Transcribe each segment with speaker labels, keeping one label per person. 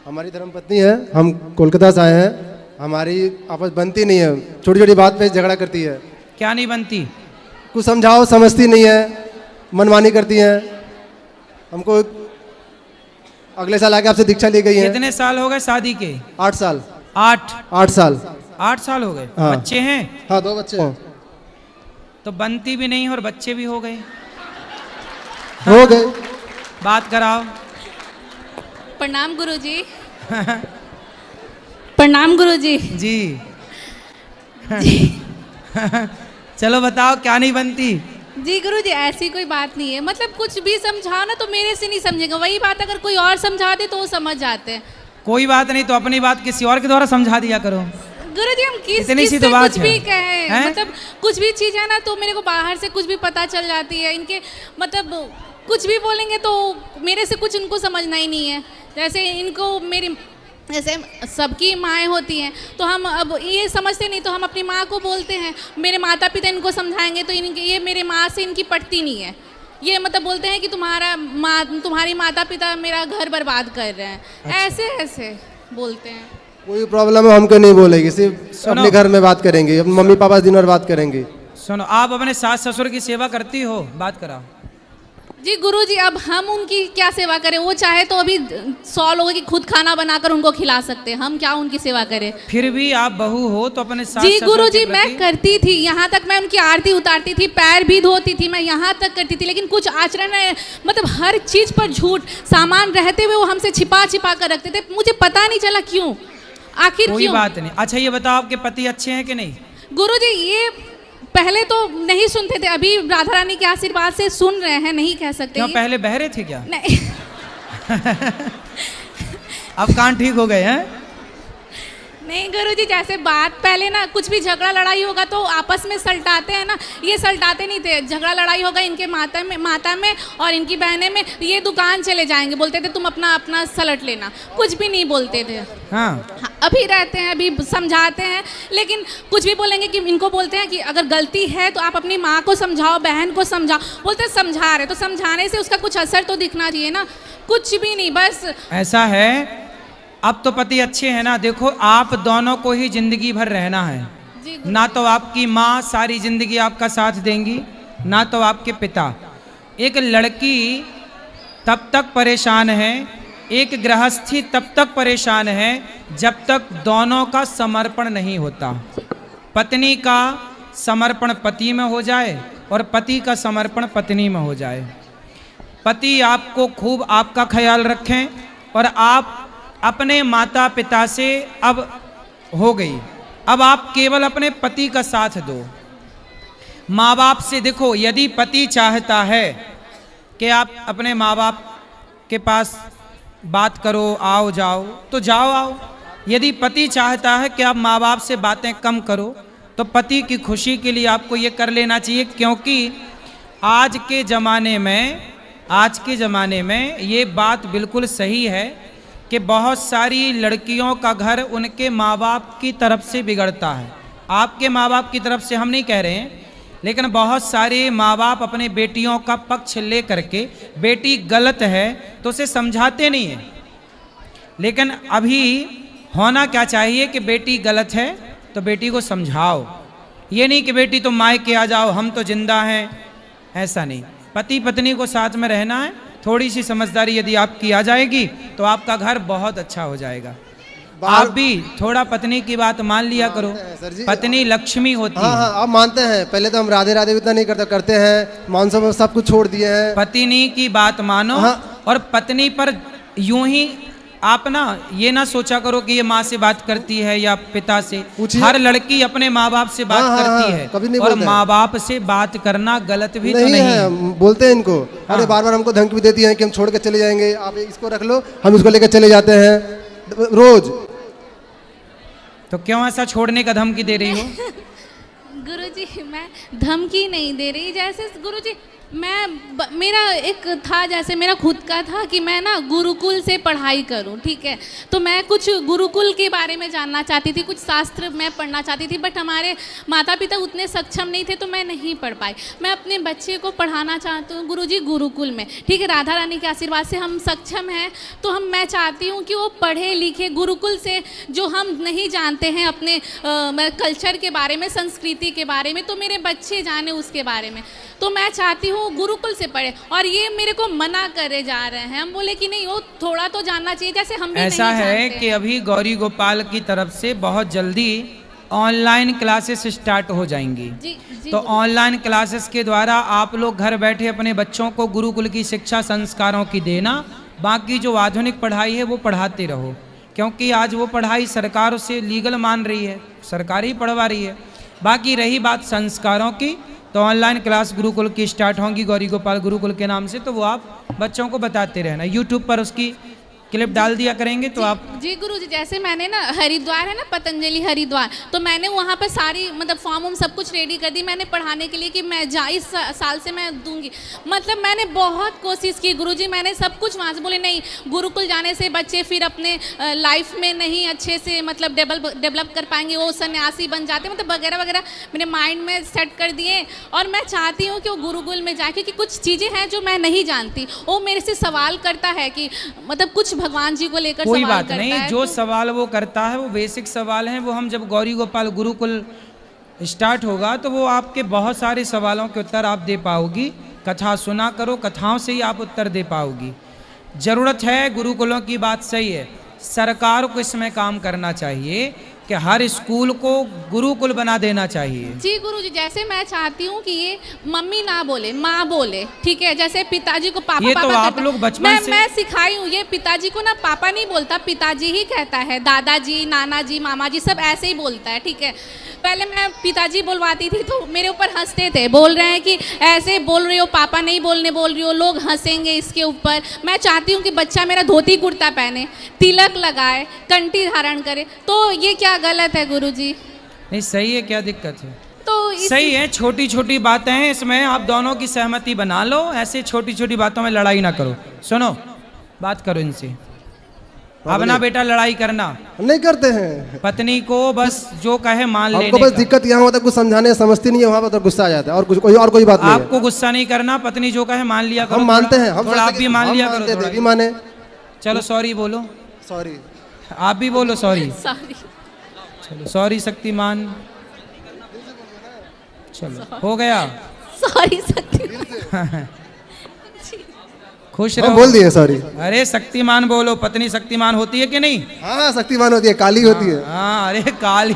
Speaker 1: हमारी धर्मपत्नी है, हम कोलकाता से आए हैं। हमारी आपस बनती नहीं है, छोटी छोटी बात पे झगड़ा करती है।
Speaker 2: क्या नहीं बनती?
Speaker 1: कुछ समझाओ समझती नहीं है, मनमानी करती है। हमको अगले साल आके आपसे दीक्षा ली गई है।
Speaker 2: कितने साल हो गए शादी के?
Speaker 1: 8 साल।
Speaker 2: 8
Speaker 1: साल।
Speaker 2: 8 साल हो गए।
Speaker 1: हाँ।
Speaker 2: बच्चे हैं?
Speaker 1: हाँ 2 बच्चे हैं।
Speaker 2: तो बनती भी नहीं और बच्चे भी हो गए।
Speaker 1: हो गए।
Speaker 2: बात कराओ।
Speaker 3: प्रणाम गुरुजी। प्रणाम गुरुजी।
Speaker 2: जी। चलो बताओ क्या नहीं बनती?
Speaker 3: जी गुरुजी, ऐसी कोई बात नहीं है। मतलब कुछ भी समझाओ ना तो मेरे से नहीं समझेगा, वही बात अगर कोई और समझा दे तो वो समझ जाते हैं।
Speaker 2: कोई बात नहीं, तो अपनी बात किसी और के द्वारा समझा दिया करो।
Speaker 3: गुरुजी हम
Speaker 2: इतनी सी
Speaker 3: किस
Speaker 2: तो
Speaker 3: से
Speaker 2: बात
Speaker 3: कुछ
Speaker 2: है।
Speaker 3: भी कहें,
Speaker 2: हैं?
Speaker 3: मतलब कुछ भी चीज़ है ना तो मेरे को बाहर से कुछ भी पता चल जाती है। इनके मतलब कुछ भी बोलेंगे तो मेरे से कुछ उनको समझना ही नहीं है। जैसे इनको मेरी जैसे सबकी माएँ होती हैं तो हम अब ये समझते नहीं तो हम अपनी माँ को बोलते हैं। मेरे माता पिता इनको समझाएंगे तो इनके ये मेरे माँ से इनकी पटती नहीं है। ये मतलब बोलते हैं कि तुम्हारी माता पिता मेरा घर बर्बाद कर रहे हैं।
Speaker 1: अच्छा।
Speaker 3: ऐसे ऐसे बोलते हैं।
Speaker 1: कोई प्रॉब्लम है हमको नहीं बोलेगी, सिर्फ अपने घर में बात करेंगे, अपने मम्मी पापा दिन भर बात करेंगे।
Speaker 2: सुनो, आप अपने सास ससुर की सेवा करती हो? बात कराओ।
Speaker 3: जी गुरुजी, अब हम उनकी क्या सेवा करें? वो चाहे तो अभी 100 लोगों की खुद खाना बनाकर उनको खिला सकते हैं, हम क्या उनकी सेवा करें?
Speaker 2: फिर भी आप बहू हो तो अपने सास
Speaker 3: जी
Speaker 2: ससुर
Speaker 3: गुरुजी,
Speaker 2: के
Speaker 3: मैं
Speaker 2: प्रति-
Speaker 3: करती थी, यहाँ तक मैं उनकी आरती उतारती थी, पैर भी धोती थी, मैं यहाँ तक करती थी। लेकिन कुछ आचरण है, मतलब हर चीज पर झूठ, सामान रहते हुए वो हमसे छिपा छिपा कर रखते थे। मुझे पता नहीं चला क्यों, आखिर
Speaker 2: कोई
Speaker 3: क्यों?
Speaker 2: बात नहीं। अच्छा ये बताओ, आपके पति अच्छे हैं कि नहीं?
Speaker 3: गुरुजी, ये पहले तो नहीं सुनते थे, अभी राधा रानी के आशीर्वाद से सुन रहे हैं, नहीं कह सकते।
Speaker 2: क्यों, पहले बहरे थे क्या?
Speaker 3: नहीं
Speaker 2: अब कान ठीक हो गए हैं?
Speaker 3: नहीं गुरुजी, जैसे बात पहले ना कुछ भी झगड़ा लड़ाई होगा तो आपस में सलटाते हैं ना, ये सलटाते नहीं थे। झगड़ा लड़ाई होगा इनके माता में और इनकी बहनें में, ये दुकान चले जाएंगे, बोलते थे तुम अपना अपना सलट लेना, कुछ भी नहीं बोलते थे।
Speaker 2: हाँ।
Speaker 3: हाँ, अभी रहते हैं, अभी समझाते हैं, लेकिन कुछ भी बोलेंगे कि इनको बोलते हैं कि अगर गलती है तो आप अपनी माँ को समझाओ, बहन को समझाओ। बोलते हैं समझा रहे तो समझाने से उसका कुछ असर तो दिखना चाहिए ना, कुछ भी नहीं, बस।
Speaker 2: ऐसा है, अब तो पति अच्छे हैं ना। देखो, आप दोनों को ही जिंदगी भर रहना है।
Speaker 3: जी
Speaker 2: ना तो आपकी माँ सारी जिंदगी आपका साथ देंगी, ना तो आपके पिता। एक लड़की तब तक परेशान है, एक गृहस्थी तब तक परेशान है जब तक दोनों का समर्पण नहीं होता। पत्नी का समर्पण पति में हो जाए और पति का समर्पण पत्नी में हो जाए। पति आपको खूब आपका ख्याल रखें और आप अपने माता पिता से अब हो गई, अब आप केवल अपने पति का साथ दो। माँ बाप से देखो, यदि पति चाहता है कि आप अपने माँ बाप के पास बात करो, आओ जाओ, तो जाओ आओ। यदि पति चाहता है कि आप माँ बाप से बातें कम करो तो पति की खुशी के लिए आपको ये कर लेना चाहिए। क्योंकि आज के ज़माने में ये बात बिल्कुल सही है कि बहुत सारी लड़कियों का घर उनके माँ बाप की तरफ से बिगड़ता है। आपके माँ बाप की तरफ से हम नहीं कह रहे हैं, लेकिन बहुत सारे माँ बाप अपने बेटियों का पक्ष ले करके बेटी गलत है तो उसे समझाते नहीं हैं। लेकिन अभी होना क्या चाहिए कि बेटी गलत है तो बेटी को समझाओ। ये नहीं कि बेटी तुम मायके आ जाओ, हम तो जिंदा हैं, ऐसा नहीं। पति पत्नी को साथ में रहना है। थोड़ी सी समझदारी यदि आपकी आ जाएगी तो आपका घर बहुत अच्छा हो जाएगा। आप भी थोड़ा पत्नी की बात मान लिया करो,
Speaker 1: सर जी।
Speaker 2: पत्नी लक्ष्मी होती
Speaker 1: हाँ
Speaker 2: है।
Speaker 1: हाँ, आप मानते हैं। पहले तो हम राधे राधे भी इतना नहीं करते हैं, मानसों में सब कुछ छोड़ दिए हैं।
Speaker 2: पत्नी की बात मानो।
Speaker 1: हाँ।
Speaker 2: और पत्नी पर यूं ही आप ना ये ना सोचा करो कि ये माँ से बात करती है या पिता से।
Speaker 1: पूछिए।
Speaker 2: हर लड़की अपने माँ बाप से बात
Speaker 1: हाँ, हाँ,
Speaker 2: करती
Speaker 1: हाँ,
Speaker 2: है
Speaker 1: कभी नहीं
Speaker 2: और
Speaker 1: बोलते हैं।
Speaker 2: माँ बाप से बात करना गलत भी तो
Speaker 1: नहीं
Speaker 2: नहीं
Speaker 1: है,
Speaker 2: है।
Speaker 1: बोलते हैं इनको। अरे बार बार हमको धमकी भी देती हैं कि हम छोड़ के चले जाएंगे, आप इसको रख लो, हम इसको लेकर चले जाते हैं रोज।
Speaker 2: तो क्यों ऐसा छोड़ने का धमकी दे रही हो?
Speaker 3: गुरुजी, मैं धमकी नहीं दे रही, जैसे गुरुजी मेरा एक था, जैसे मेरा खुद का था कि मैं ना गुरुकुल से पढ़ाई करूं, ठीक है। तो मैं कुछ गुरुकुल के बारे में जानना चाहती थी, कुछ शास्त्र मैं पढ़ना चाहती थी, बट हमारे माता पिता उतने सक्षम नहीं थे तो मैं नहीं पढ़ पाई। मैं अपने बच्चे को पढ़ाना चाहती हूँ गुरुजी गुरुकुल में, ठीक है। राधा रानी के आशीर्वाद से हम सक्षम हैं, तो मैं चाहती हूँ कि वो पढ़े लिखे गुरुकुल से, जो हम नहीं जानते हैं अपने कल्चर के बारे में, संस्कृति के बारे में, तो मेरे बच्चे जाने उसके बारे में। तो मैं चाहती हूँ गुरुकुल से पढ़े, और ये मेरे को मना करे जा रहे हैं। हम बोले कि नहीं, वो थोड़ा तो जानना चाहिए, जैसे हम भी
Speaker 2: ऐसा
Speaker 3: नहीं
Speaker 2: है
Speaker 3: जानते।
Speaker 2: कि अभी गौरी गोपाल की तरफ से बहुत जल्दी ऑनलाइन क्लासेस स्टार्ट हो जाएंगी।
Speaker 3: जी जी
Speaker 2: तो ऑनलाइन क्लासेस के द्वारा आप लोग घर बैठे अपने बच्चों को गुरुकुल की शिक्षा संस्कारों की देना, बाकी जो आधुनिक पढ़ाई है वो पढ़ाते रहो, क्योंकि आज वो पढ़ाई सरकार उसे लीगल मान रही है, सरकार ही पढ़वा रही है। बाकी रही बात संस्कारों की, तो ऑनलाइन क्लास गुरुकुल की स्टार्ट होंगी गौरी गोपाल गुरुकुल के नाम से, तो वो आप बच्चों को बताते रहना। यूट्यूब पर उसकी क्लिप डाल दिया करेंगे तो आप।
Speaker 3: जी गुरुजी, जैसे मैंने ना हरिद्वार है ना, पतंजलि हरिद्वार, तो मैंने वहाँ पर सारी मतलब फॉर्म सब कुछ रेडी कर दी मैंने पढ़ाने के लिए कि मैं इस साल से मैं दूंगी। मतलब मैंने बहुत कोशिश की गुरुजी, मैंने सब कुछ वहाँ से बोले नहीं, गुरुकुल जाने से बच्चे फिर अपने लाइफ में नहीं अच्छे से मतलब डेवलप कर पाएंगे, वो सन्यासी बन जाते, मतलब वगैरह वगैरह मेरे माइंड में सेट कर दिए। और मैं चाहती हूँ कि वो गुरुकुल में जाए, क्योंकि कुछ चीज़ें हैं जो मैं नहीं जानती। वो मेरे से सवाल करता है कि मतलब कुछ भगवान जी को लेकर
Speaker 2: कोई
Speaker 3: सवाल
Speaker 2: बात
Speaker 3: करता
Speaker 2: नहीं,
Speaker 3: है,
Speaker 2: जो
Speaker 3: तो
Speaker 2: सवाल वो करता है वो बेसिक सवाल हैं, वो हम जब गौरी गोपाल गुरुकुल स्टार्ट होगा तो वो आपके बहुत सारे सवालों के उत्तर आप दे पाओगी। कथा सुना करो, कथाओं से ही आप उत्तर दे पाओगी। जरूरत है गुरुकुलों की, बात सही है, सरकार को इसमें काम करना चाहिए कि हर स्कूल को गुरुकुल बना देना चाहिए।
Speaker 3: जी गुरुजी, जैसे मैं चाहती हूँ कि ये मम्मी ना बोले, माँ बोले, ठीक है। जैसे पिताजी को पापा
Speaker 2: ये
Speaker 3: पापा
Speaker 2: तो आप
Speaker 3: कहता-
Speaker 2: लोग बचपन से-
Speaker 3: मैं सिखाई हूँ, ये पिताजी को ना पापा नहीं बोलता, पिताजी ही कहता है। दादाजी, नाना जी, मामा जी सब ऐसे ही बोलता है, ठीक है। पहले मैं पिताजी बुलवाती थी तो मेरे ऊपर हंसते थे, बोल रहे हैं कि ऐसे बोल रही हो, पापा नहीं बोलने बोल रही हो, लोग हंसेंगे इसके ऊपर। मैं चाहती हूँ कि बच्चा मेरा धोती कुर्ता पहने, तिलक लगाए, कंठी धारण करे, तो ये क्या गलत है गुरुजी?
Speaker 2: नहीं सही है, क्या दिक्कत है?
Speaker 3: तो
Speaker 2: सही है, छोटी छोटी बातें हैं, इसमें आप दोनों की सहमति बना लो, ऐसे छोटी छोटी बातों में लड़ाई ना करो। सुनो, बात करो इनसे। अब ना बेटा लड़ाई करना,
Speaker 1: नहीं करते हैं।
Speaker 2: पत्नी को बस जो कहे मान लेने
Speaker 1: हमको बस
Speaker 2: का।
Speaker 1: दिक्कत यहाँ होता है, कुछ समझाने समझती नहीं है, वहाँ पर तो गुस्सा आ जाता है, और कुछ कोई बात नहीं है।
Speaker 2: आपको गुस्सा नहीं करना, पत्नी जो कहे मान लिया करो।
Speaker 1: हम मानते हैं, हम
Speaker 2: थोड़ा आप भी मान लिया करो,
Speaker 1: देवी
Speaker 2: थोड़ा।
Speaker 1: माने।
Speaker 2: चलो सॉरी बोलो,
Speaker 1: सॉरी।
Speaker 2: आप भी बोलो सॉरी।
Speaker 3: सॉरी।
Speaker 2: चलो सॉरी शक्तिमान, चलो हो गया।
Speaker 3: सॉरी सत्य।
Speaker 2: खुश
Speaker 1: हम
Speaker 2: रहो।
Speaker 1: बोल दिए सॉरी।
Speaker 2: अरे शक्तिमान बोलो, पत्नी शक्तिमान होती है कि नहीं?
Speaker 1: हाँ हाँ, शक्तिमान होती है, काली होती है।
Speaker 2: हाँ, अरे काली।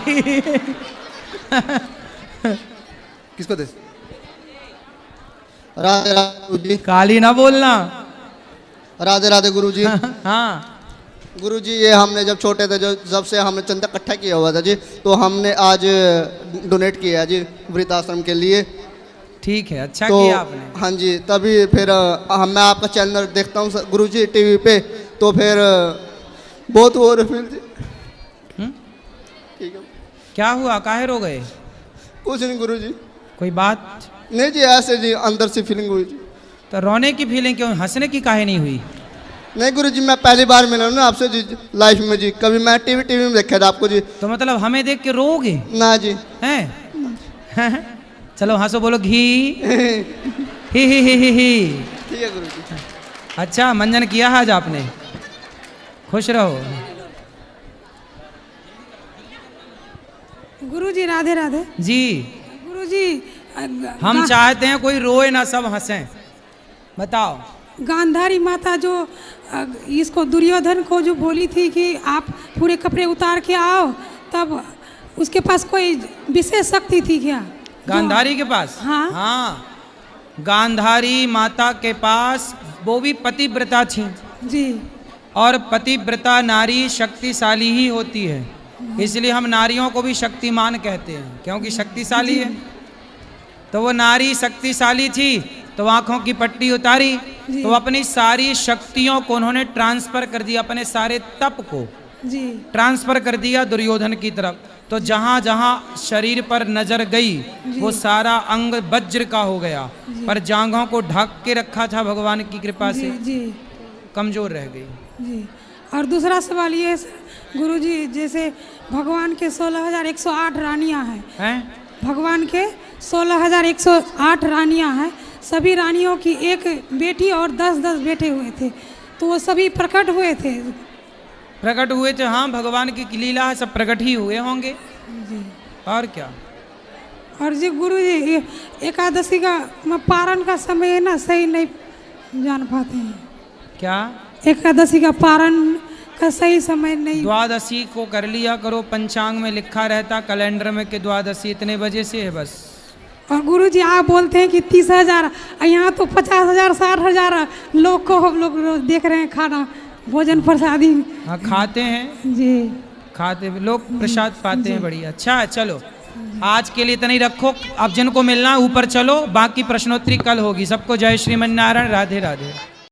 Speaker 1: किसको दे?
Speaker 4: राधे राधे गुरुजी।
Speaker 2: काली ना बोलना।
Speaker 4: राधे राधे गुरुजी।
Speaker 2: हाँ
Speaker 4: गुरुजी, ये हमने जब छोटे थे, जब से हमने चंदा इकट्ठा किया हुआ था जी, तो हमने आज डोनेट किया है जी वृद्धाश्रम के लिए।
Speaker 2: ठीक है, अच्छा
Speaker 4: तो
Speaker 2: किया आपने।
Speaker 4: हाँ जी, तभी फिर मैं आपका चैनल देखता हूँ गुरुजी टीवी पे, तो फिर बहुत हो रहे फिर जी। ठीक है,
Speaker 2: क्या हुआ, काहे रो गए?
Speaker 4: कुछ नहीं गुरुजी।
Speaker 2: कोई बात?
Speaker 4: नहीं जी, ऐसे जी अंदर से फीलिंग हुई जी।
Speaker 2: तो रोने की फीलिंग क्यों, हंसने की काहे नहीं हुई?
Speaker 4: नहीं गुरुजी, मैं पहली बार मिला हूँ ना आपसे जी लाइफ में जी, कभी मैं टीवी में देखा था आपको जी।
Speaker 2: तो मतलब हमें देख के रोगे
Speaker 4: ना जी।
Speaker 2: हैं? चलो हंसो, बोलो घी। ही।
Speaker 4: ठीक है गुरुजी।
Speaker 2: अच्छा, मंजन किया आज आपने, खुश रहो।
Speaker 5: गुरुजी राधे राधे।
Speaker 2: जी,
Speaker 5: गुरुजी
Speaker 2: हम चाहते हैं कोई रोए ना, सब हंसें। बताओ।
Speaker 5: गांधारी माता जो इसको दुर्योधन को जो बोली थी कि आप पूरे कपड़े उतार के आओ, तब उसके पास कोई विशेष शक्ति थी क्या?
Speaker 2: गांधारी के पास?
Speaker 5: हाँ।
Speaker 2: गांधारी माता के पास वो भी पतिव्रता थी
Speaker 5: जी।
Speaker 2: और पतिव्रता नारी शक्तिशाली ही होती है, इसलिए हम नारियों को भी शक्तिमान कहते हैं, क्योंकि शक्तिशाली है। तो वो नारी शक्तिशाली थी, तो आंखों की पट्टी उतारी, तो अपनी सारी शक्तियों को उन्होंने ट्रांसफर कर दिया, अपने सारे तप को
Speaker 5: जी
Speaker 2: ट्रांसफर कर दिया दुर्योधन की तरफ। तो जहां जहां शरीर पर नजर गई वो सारा अंग वज्र का हो गया, पर जांघों को ढक के रखा था भगवान की कृपा
Speaker 5: जी
Speaker 2: से,
Speaker 5: जी
Speaker 2: कमजोर रह गई।
Speaker 5: जी। और दूसरा सवाल ये है गुरुजी, जैसे भगवान के 16,108 रानियां हैं, भगवान के 16,108 रानियां हैं, सभी रानियों की एक बेटी और 10-10 बेटे हुए थे, तो वो सभी प्रकट हुए थे।
Speaker 2: प्रकट हुए थे, हाँ, भगवान की लीला है, सब प्रकट ही हुए होंगे
Speaker 5: जी।
Speaker 2: और क्या।
Speaker 5: और जी गुरुजी, एकादशी का पारण का समय है ना, सही नहीं जान पाते हैं
Speaker 2: क्या?
Speaker 5: एकादशी का पारण का सही समय नहीं।
Speaker 2: द्वादशी को कर लिया करो, पंचांग में लिखा रहता कैलेंडर में कि द्वादशी इतने बजे से है बस।
Speaker 5: और गुरुजी आप बोलते हैं कि 30,000, यहाँ तो 50,000 60,000 लोग को हम लोग रोज देख रहे हैं खाना, भोजन प्रसादी।
Speaker 2: हाँ, खाते हैं
Speaker 5: जी,
Speaker 2: खाते लोग प्रसाद पाते हैं, बढ़िया। अच्छा है, चलो आज के लिए इतना ही रखो, अब जिनको मिलना है ऊपर चलो, बाकी प्रश्नोत्तरी कल होगी। सबको जय श्रीमन नारायण, राधे राधे।